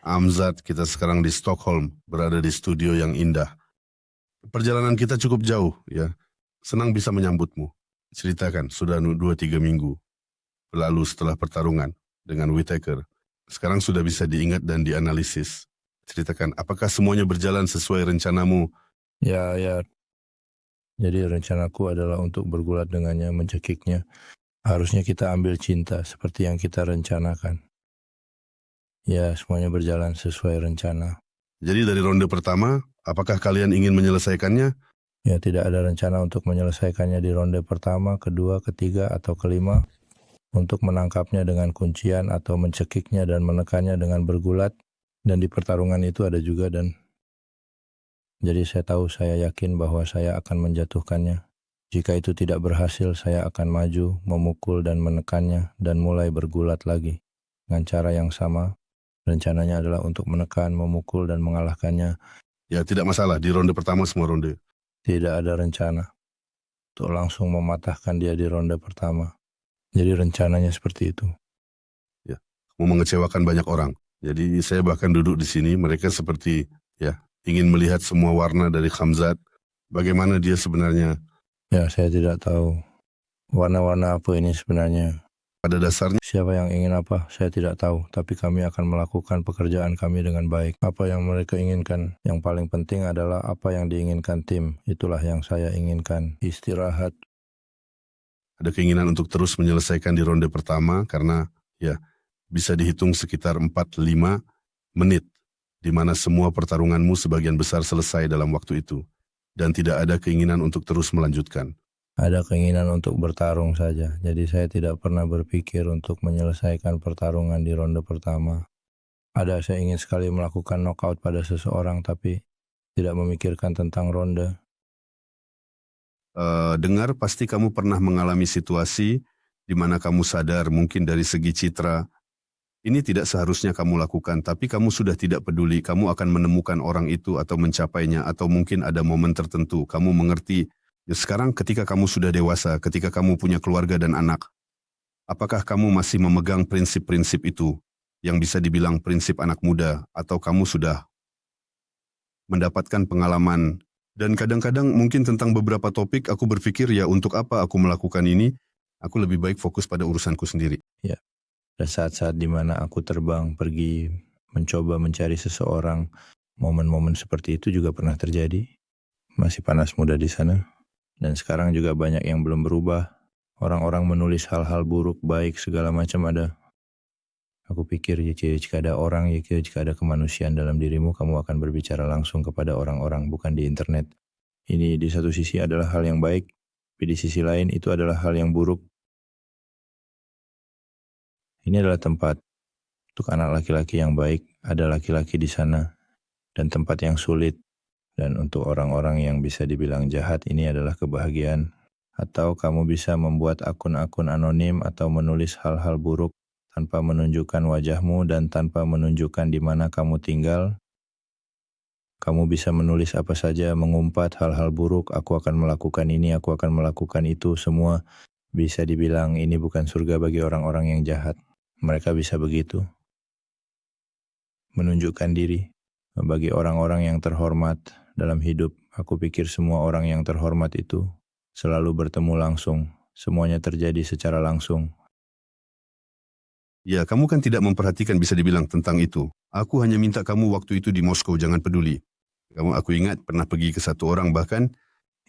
Amzat, kita sekarang di Stockholm, berada di studio yang indah. Perjalanan kita cukup jauh, ya. Senang bisa menyambutmu. Ceritakan, sudah 2-3 minggu berlalu setelah pertarungan dengan Whittaker. Sekarang sudah bisa diingat dan dianalisis. Ceritakan, apakah semuanya berjalan sesuai rencanamu? Ya. Jadi rencanaku adalah untuk bergulat dengannya, mencekiknya. Harusnya kita ambil cinta seperti yang kita rencanakan. Ya, semuanya berjalan sesuai rencana. Jadi dari ronde pertama, apakah kalian ingin menyelesaikannya? Ya, tidak ada rencana untuk menyelesaikannya di ronde pertama, kedua, ketiga, atau kelima. Untuk menangkapnya dengan kuncian atau mencekiknya dan menekannya dengan bergulat. Dan di pertarungan itu ada juga jadi saya yakin bahwa saya akan menjatuhkannya. Jika itu tidak berhasil, saya akan maju, memukul dan menekannya dan mulai bergulat lagi. Dengan cara yang sama, rencananya adalah untuk menekan, memukul dan mengalahkannya. Ya tidak masalah, di ronde pertama semua ronde. Tidak ada rencana untuk langsung mematahkan dia di ronde pertama. Jadi rencananya seperti itu. Ya, mau mengecewakan banyak orang. Jadi saya bahkan duduk di sini, mereka seperti ingin melihat semua warna dari Khamzat. Bagaimana dia sebenarnya? Ya, saya tidak tahu warna-warna apa ini sebenarnya. Pada dasarnya, siapa yang ingin apa, saya tidak tahu. Tapi kami akan melakukan pekerjaan kami dengan baik. Apa yang mereka inginkan, yang paling penting adalah apa yang diinginkan tim. Itulah yang saya inginkan. Istirahat. ada keinginan untuk terus menyelesaikan di ronde pertama karena bisa dihitung sekitar 4-5 menit di mana semua pertarunganmu sebagian besar selesai dalam waktu itu dan tidak ada keinginan untuk terus melanjutkan. Ada keinginan untuk bertarung saja. Jadi saya tidak pernah berpikir untuk menyelesaikan pertarungan di ronde pertama. Saya ingin sekali melakukan knockout pada seseorang tapi tidak memikirkan tentang ronde. Dengar pasti kamu pernah mengalami situasi di mana kamu sadar mungkin dari segi citra ini tidak seharusnya kamu lakukan, tapi kamu sudah tidak peduli, kamu akan menemukan orang itu atau mencapainya, atau mungkin ada momen tertentu, kamu mengerti. Sekarang ketika kamu sudah dewasa, ketika kamu punya keluarga dan anak, apakah kamu masih memegang prinsip-prinsip itu, yang bisa dibilang prinsip anak muda, atau kamu sudah mendapatkan pengalaman, dan kadang-kadang mungkin tentang beberapa topik, aku berpikir untuk apa aku melakukan ini, aku lebih baik fokus pada urusanku sendiri. Ya. Ada saat-saat di mana aku terbang, pergi, mencoba mencari seseorang. Momen-momen seperti itu juga pernah terjadi. Masih panas muda di sana. Dan sekarang juga banyak yang belum berubah. Orang-orang menulis hal-hal buruk, baik, segala macam ada. Aku pikir jika ada orang, jika ada kemanusiaan dalam dirimu, kamu akan berbicara langsung kepada orang-orang, bukan di internet. Ini di satu sisi adalah hal yang baik, tapi di sisi lain itu adalah hal yang buruk. Ini adalah tempat untuk anak laki-laki yang baik, ada laki-laki di sana, dan tempat yang sulit. Dan untuk orang-orang yang bisa dibilang jahat, ini adalah kebahagiaan. Atau kamu bisa membuat akun-akun anonim atau menulis hal-hal buruk tanpa menunjukkan wajahmu dan tanpa menunjukkan di mana kamu tinggal. Kamu bisa menulis apa saja, mengumpat hal-hal buruk, aku akan melakukan ini, aku akan melakukan itu, semua bisa dibilang ini bukan surga bagi orang-orang yang jahat. Mereka bisa begitu. Menunjukkan diri bagi orang-orang yang terhormat dalam hidup. Aku pikir semua orang yang terhormat itu selalu bertemu langsung. Semuanya terjadi secara langsung. Ya, kamu kan tidak memperhatikan bisa dibilang tentang itu. Aku hanya minta kamu waktu itu di Moskow, jangan peduli. Aku ingat pernah pergi ke satu orang bahkan.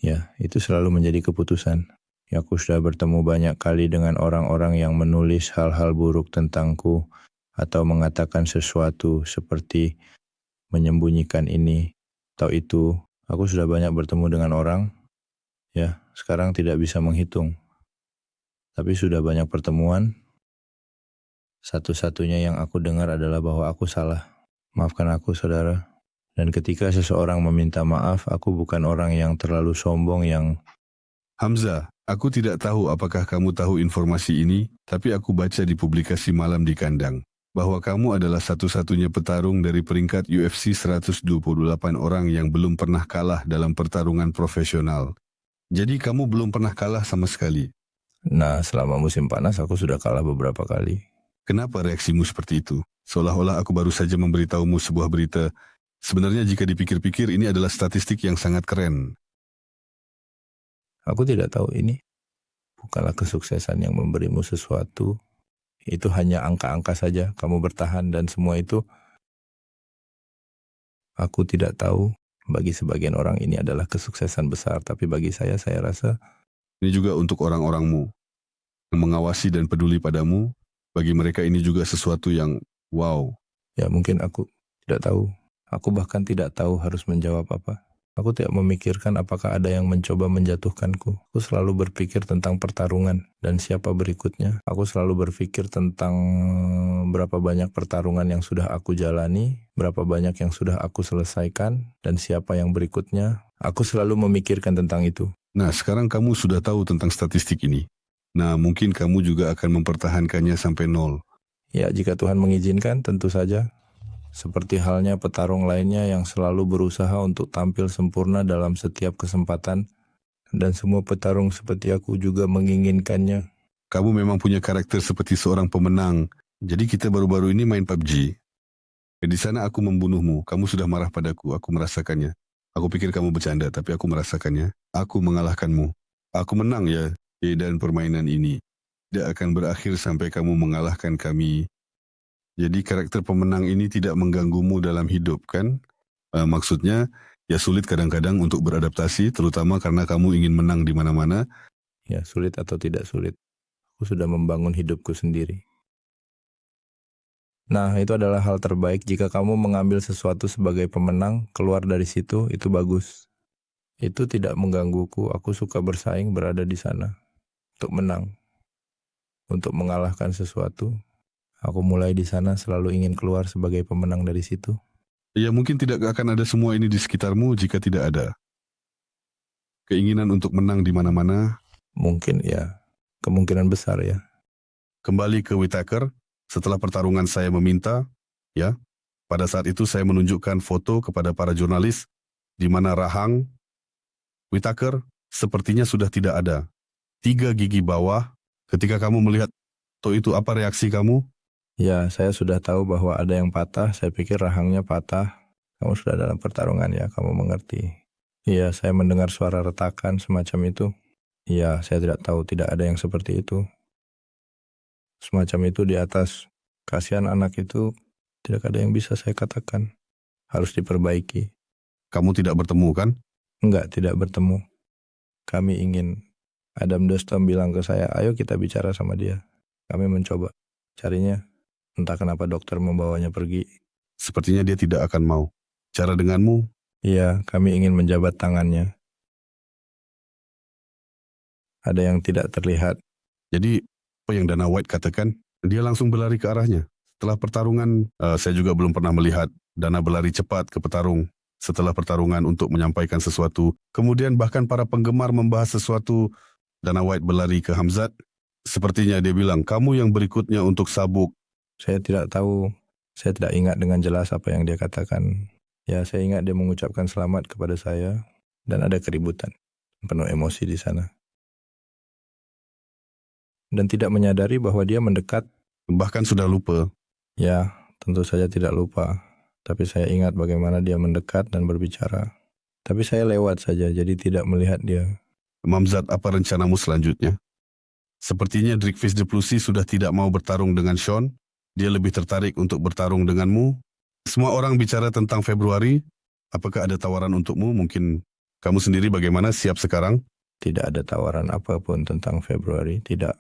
Ya, itu selalu menjadi keputusan. Ya, aku sudah bertemu banyak kali dengan orang-orang yang menulis hal-hal buruk tentangku atau mengatakan sesuatu seperti menyembunyikan ini atau itu. Aku sudah banyak bertemu dengan orang, ya, sekarang tidak bisa menghitung. Tapi sudah banyak pertemuan. Satu-satunya yang aku dengar adalah bahwa aku salah. Maafkan aku, saudara. Dan ketika seseorang meminta maaf, aku bukan orang yang terlalu sombong yang... Hamzah, aku tidak tahu apakah kamu tahu informasi ini, tapi aku baca di publikasi malam di kandang, bahwa kamu adalah satu-satunya petarung dari peringkat UFC 128 orang yang belum pernah kalah dalam pertarungan profesional. Jadi kamu belum pernah kalah sama sekali. Nah, selama musim panas aku sudah kalah beberapa kali. Kenapa reaksimu seperti itu? Seolah-olah aku baru saja memberitahumu sebuah berita. Sebenarnya jika dipikir-pikir ini adalah statistik yang sangat keren. Aku tidak tahu ini. Bukanlah kesuksesan yang memberimu sesuatu. Itu hanya angka-angka saja. Kamu bertahan dan semua itu. Aku tidak tahu. Bagi sebagian orang ini adalah kesuksesan besar. Tapi bagi saya rasa. Ini juga untuk orang-orangmu yang mengawasi dan peduli padamu. Bagi mereka ini juga sesuatu yang wow. Ya mungkin aku tidak tahu. Aku bahkan tidak tahu harus menjawab apa. Aku tidak memikirkan apakah ada yang mencoba menjatuhkanku. Aku selalu berpikir tentang pertarungan dan siapa berikutnya. Aku selalu berpikir tentang berapa banyak pertarungan yang sudah aku jalani, berapa banyak yang sudah aku selesaikan, dan siapa yang berikutnya. Aku selalu memikirkan tentang itu. Nah, sekarang kamu sudah tahu tentang statistik ini. Nah, mungkin kamu juga akan mempertahankannya sampai 0. Ya, jika Tuhan mengizinkan, tentu saja. Seperti halnya petarung lainnya yang selalu berusaha untuk tampil sempurna dalam setiap kesempatan. Dan semua petarung seperti aku juga menginginkannya. Kamu memang punya karakter seperti seorang pemenang. Jadi kita baru-baru ini main PUBG. Di sana aku membunuhmu. Kamu sudah marah padaku. Aku merasakannya. Aku pikir kamu bercanda, tapi aku merasakannya. Aku mengalahkanmu. Aku menang ya. Dan permainan ini tidak akan berakhir sampai kamu mengalahkan kami. Jadi karakter pemenang ini tidak mengganggumu dalam hidup, kan? Maksudnya, ya sulit kadang-kadang untuk beradaptasi, terutama karena kamu ingin menang di mana-mana. Ya, sulit atau tidak sulit. Aku sudah membangun hidupku sendiri. Nah, itu adalah hal terbaik. Jika kamu mengambil sesuatu sebagai pemenang, keluar dari situ, itu bagus. Itu tidak menggangguku. Aku suka bersaing berada di sana. Untuk menang. Untuk mengalahkan sesuatu. Aku mulai di sana selalu ingin keluar sebagai pemenang dari situ. Ya mungkin tidak akan ada semua ini di sekitarmu jika tidak ada keinginan untuk menang di mana-mana. Mungkin ya, kemungkinan besar ya. Kembali ke Whittaker, setelah pertarungan saya meminta, ya, pada saat itu saya menunjukkan foto kepada para jurnalis di mana rahang Whittaker sepertinya sudah tidak ada. 3 gigi bawah. Ketika kamu melihat foto itu, apa reaksi kamu? Ya, saya sudah tahu bahwa ada yang patah. Saya pikir rahangnya patah. Kamu sudah dalam pertarungan ya, kamu mengerti. Iya, saya mendengar suara retakan semacam itu. Iya, saya tidak tahu, tidak ada yang seperti itu. Semacam itu di atas. Kasihan anak itu, tidak ada yang bisa saya katakan. Harus diperbaiki. Kamu tidak bertemu kan? Enggak, tidak bertemu. Kami ingin. Adam Dostum bilang ke saya, ayo kita bicara sama dia. Kami mencoba carinya. Entah kenapa dokter membawanya pergi. Sepertinya dia tidak akan mau. Cara denganmu? Iya, kami ingin menjabat tangannya. Ada yang tidak terlihat. Jadi, apa yang Dana White katakan, dia langsung berlari ke arahnya. Setelah pertarungan, saya juga belum pernah melihat Dana berlari cepat ke petarung setelah pertarungan untuk menyampaikan sesuatu. Kemudian bahkan para penggemar membahas sesuatu. Dana White berlari ke Hamzat. Sepertinya dia bilang, kamu yang berikutnya untuk sabuk. Saya tidak tahu, saya tidak ingat dengan jelas apa yang dia katakan. Ya, saya ingat dia mengucapkan selamat kepada saya dan ada keributan, penuh emosi di sana. Dan tidak menyadari bahwa dia mendekat. Bahkan sudah lupa. Ya, tentu saja tidak lupa. Tapi saya ingat bagaimana dia mendekat dan berbicara. Tapi saya lewat saja, jadi tidak melihat dia. Mamzat, apa rencanamu selanjutnya? Sepertinya Dricvis de Plussy sudah tidak mau bertarung dengan Sean. Dia lebih tertarik untuk bertarung denganmu. Semua orang bicara tentang Februari. Apakah ada tawaran untukmu? Mungkin kamu sendiri bagaimana? Siap sekarang? Tidak ada tawaran apapun tentang Februari, tidak.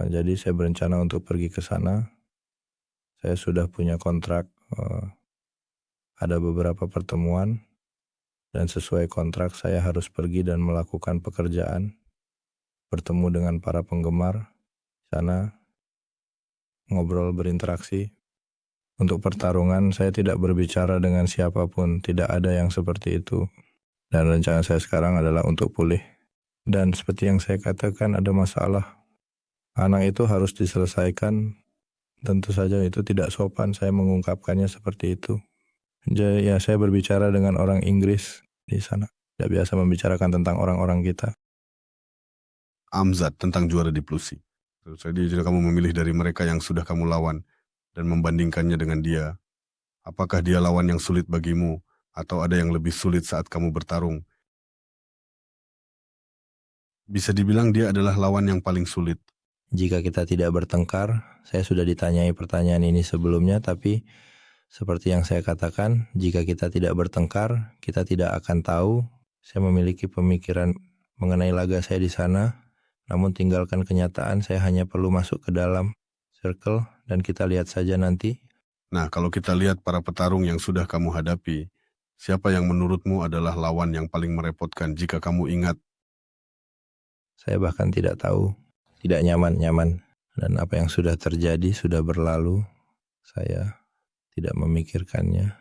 Jadi saya berencana untuk pergi ke sana. Saya sudah punya kontrak. Ada beberapa pertemuan. Dan sesuai kontrak saya harus pergi dan melakukan pekerjaan. Bertemu dengan para penggemar sana. Ngobrol, berinteraksi. Untuk pertarungan saya tidak berbicara dengan siapapun, tidak ada yang seperti itu. Dan rencana saya sekarang adalah untuk pulih. Dan seperti yang saya katakan ada masalah. Anak itu harus diselesaikan. Tentu saja itu tidak sopan saya mengungkapkannya seperti itu. Jadi ya saya berbicara dengan orang Inggris di sana. Tidak biasa membicarakan tentang orang-orang kita. Amzat tentang juara di Plussy. Jadi kamu memilih dari mereka yang sudah kamu lawan. dan membandingkannya dengan dia. Apakah dia lawan yang sulit bagimu, atau ada yang lebih sulit saat kamu bertarung? Bisa dibilang dia adalah lawan yang paling sulit. Jika kita tidak bertengkar, saya sudah ditanyai pertanyaan ini sebelumnya, tapi seperti yang saya katakan, jika kita tidak bertengkar, kita tidak akan tahu. Saya memiliki pemikiran mengenai laga saya di sana, namun tinggalkan kenyataan, saya hanya perlu masuk ke dalam circle dan kita lihat saja nanti. Nah, kalau kita lihat para petarung yang sudah kamu hadapi, siapa yang menurutmu adalah lawan yang paling merepotkan jika kamu ingat? Saya bahkan tidak tahu, tidak nyaman. Dan apa yang sudah terjadi sudah berlalu, saya tidak memikirkannya.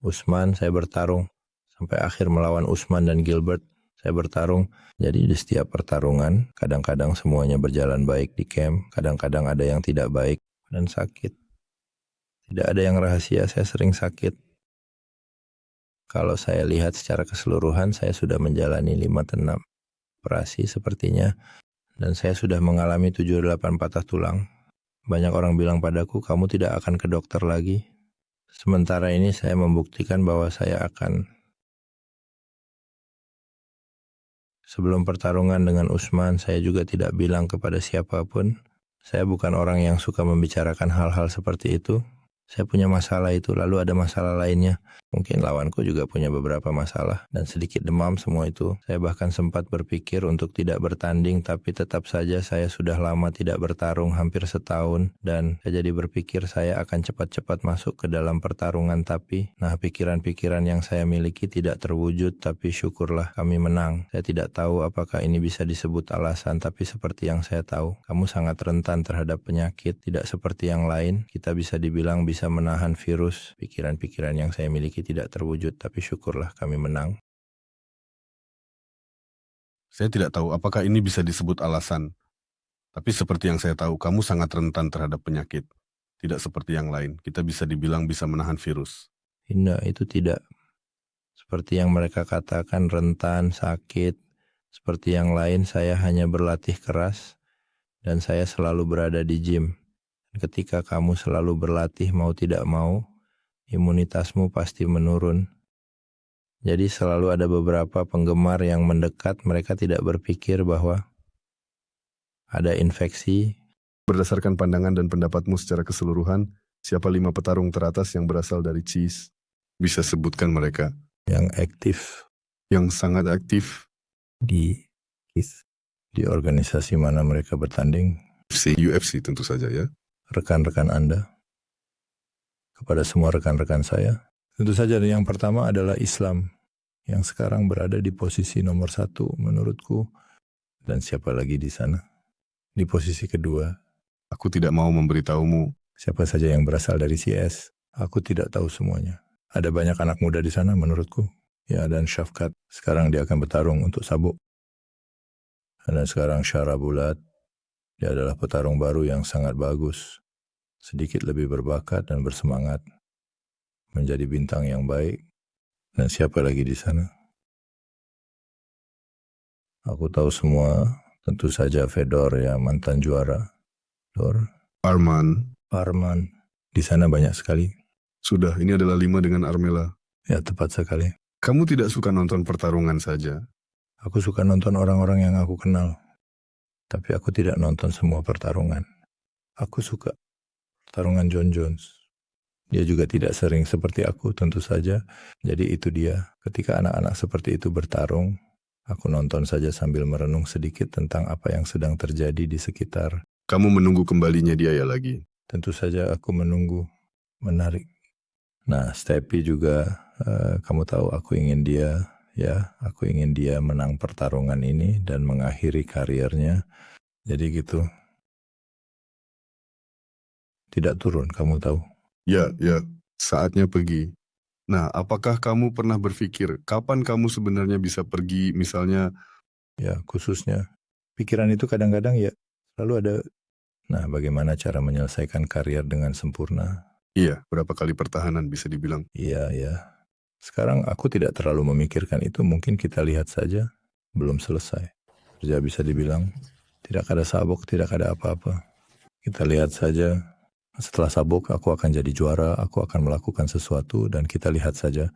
Usman, saya bertarung. Sampai akhir melawan Usman dan Gilbert, saya bertarung. Jadi di setiap pertarungan, kadang-kadang semuanya berjalan baik di camp, kadang-kadang ada yang tidak baik dan sakit. Tidak ada yang rahasia, saya sering sakit. Kalau saya lihat secara keseluruhan, saya sudah menjalani 5-6 operasi sepertinya. Dan saya sudah mengalami 7-8 patah tulang. Banyak orang bilang padaku, kamu tidak akan ke dokter lagi. Sementara ini saya membuktikan bahwa saya akan. Sebelum pertarungan dengan Usman, saya juga tidak bilang kepada siapapun. Saya bukan orang yang suka membicarakan hal-hal seperti itu. Saya punya masalah itu, lalu ada masalah lainnya. Mungkin lawanku juga punya beberapa masalah dan sedikit demam semua itu. Saya bahkan sempat berpikir untuk tidak bertanding, tapi tetap saja saya sudah lama tidak bertarung, hampir setahun. Dan saya jadi berpikir saya akan cepat-cepat masuk ke dalam pertarungan, tapi pikiran-pikiran yang saya miliki tidak terwujud, tapi syukurlah kami menang. Saya tidak tahu apakah ini bisa disebut alasan, tapi seperti yang saya tahu, kamu sangat rentan terhadap penyakit, tidak seperti yang lain. Kita bisa dibilang bisa menahan virus. Pikiran-pikiran yang saya miliki tidak terwujud, tapi syukurlah kami menang. Saya tidak tahu apakah ini bisa disebut alasan. Tapi seperti yang saya tahu, kamu sangat rentan terhadap penyakit. Tidak seperti yang lain. Kita bisa dibilang bisa menahan virus. Tidak, itu tidak. Seperti yang mereka katakan rentan, sakit. Seperti yang lain, saya hanya berlatih keras. Dan saya selalu berada di gym. Ketika kamu selalu berlatih mau tidak mau, imunitasmu pasti menurun. Jadi selalu ada beberapa penggemar yang mendekat, mereka tidak berpikir bahwa ada infeksi. Berdasarkan pandangan dan pendapatmu secara keseluruhan, siapa 5 petarung teratas yang berasal dari CIS? Bisa sebutkan mereka. Yang aktif. Yang sangat aktif. Di organisasi mana mereka bertanding. UFC tentu saja ya. Rekan-rekan Anda. Kepada semua rekan-rekan saya. Tentu saja yang pertama adalah Islam. Yang sekarang berada di posisi nomor 1 menurutku. Dan siapa lagi di sana? Di posisi kedua. Aku tidak mau memberitahumu. Siapa saja yang berasal dari CS. Aku tidak tahu semuanya. Ada banyak anak muda di sana menurutku. Ya, dan Syafkat. Sekarang dia akan bertarung untuk sabuk. Dan sekarang Syara Bulat. Dia adalah petarung baru yang sangat bagus. Sedikit lebih berbakat dan bersemangat. Menjadi bintang yang baik. Dan siapa lagi di sana? Aku tahu semua. Tentu saja Fedor ya, mantan juara. Arman. Di sana banyak sekali. Sudah, ini adalah 5 dengan Armela. Ya, tepat sekali. Kamu tidak suka nonton pertarungan saja? Aku suka nonton orang-orang yang aku kenal. Tapi aku tidak nonton semua pertarungan. Aku suka pertarungan John Jones. Dia juga tidak sering seperti aku tentu saja. Jadi itu dia. Ketika anak-anak seperti itu bertarung, aku nonton saja sambil merenung sedikit tentang apa yang sedang terjadi di sekitar. Kamu menunggu kembalinya dia ya lagi? Tentu saja aku menunggu. Menarik. Nah, Stepi juga, kamu tahu aku ingin dia menang pertarungan ini dan mengakhiri karirnya. Jadi gitu. Tidak turun, kamu tahu. Ya, saatnya pergi. Nah, apakah kamu pernah berpikir kapan kamu sebenarnya bisa pergi misalnya? Ya, khususnya. Pikiran itu kadang-kadang ya selalu ada. Nah, bagaimana cara menyelesaikan karier dengan sempurna? Iya, berapa kali pertahanan bisa dibilang? Iya. Sekarang aku tidak terlalu memikirkan itu, mungkin kita lihat saja. Belum selesai. Kerja bisa dibilang tidak ada sabuk, tidak ada apa-apa. Kita lihat saja, setelah sabuk aku akan jadi juara, aku akan melakukan sesuatu, dan kita lihat saja